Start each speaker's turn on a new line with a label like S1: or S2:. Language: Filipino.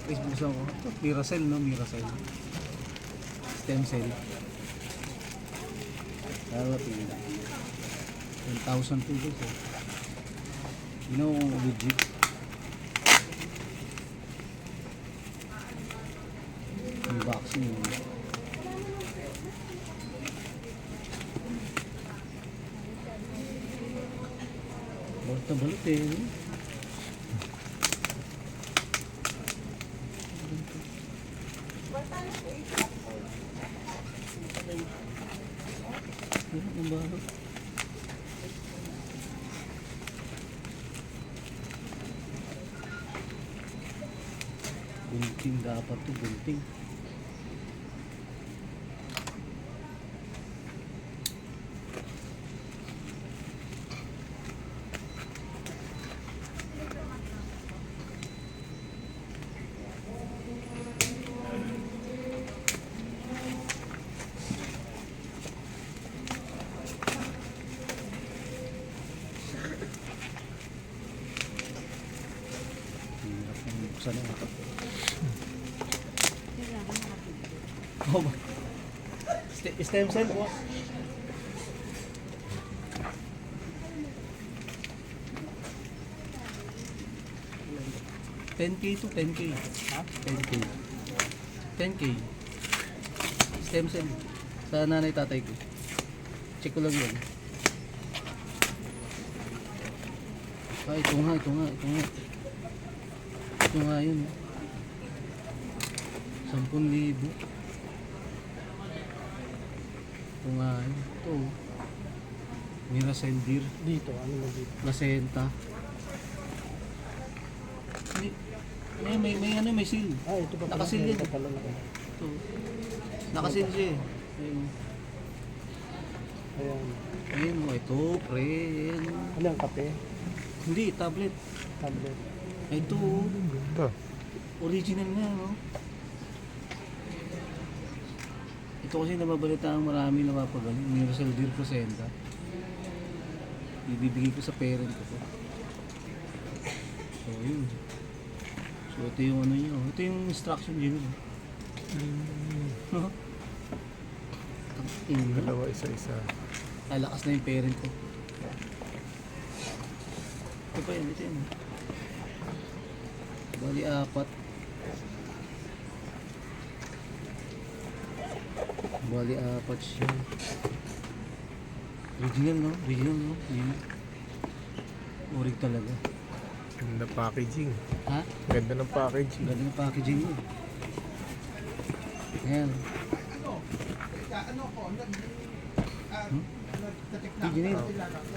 S1: Facebook sa ako. Ito, Miracell, no? Miracell. Stem cell. Pero tingnan. 10,000 po guys eh. You know, legit. Yung vaccine yun. Balot na balot eh. No? Ang balot. Bunting dapat to, bunting. Hirap ng buksan na ito. Oh, stem cell po. $10K to 10K. Ha? 10K. 10K. Stem cell. Sa nanay tatay ko. Check ko lang yun. Ah, ito nga. Ito nga yun. 10,000. Ito nga yun. Ito. Miracell Deer.
S2: Dito, ano na dito?
S1: Placenta. May seal.
S2: Ah, ito pa pala.
S1: Nakasil yan.
S2: Ito pala na.
S1: Ito. Nakasil siya eh. Ayun.
S2: Ayan.
S1: Ayun mo, ito, pre. Ayun.
S2: Ano yung kape?
S1: Hindi, tablet.
S2: Tablet.
S1: Ito,
S3: Ganda.
S1: original nga, no? Ito kasi nababalita ang marami napapagaling. Miracell Deer Placenta. Ibibigay ko sa parent ko to. So, yun. So, ito yung ano nyo. Ito yung instruction nyo.
S3: Dalawa, isa-isa.
S1: Lalakas na yung parent ko. Ito pa yun, ito yun. Bali, 4. Bali, 4 siya. Original, no? Original, no? Yun. Orig talaga.
S3: Ganda packaging.
S1: Ha?
S3: Ganda ng packaging.
S1: Ganda ng packaging mo. Ayan. Hmm? Original.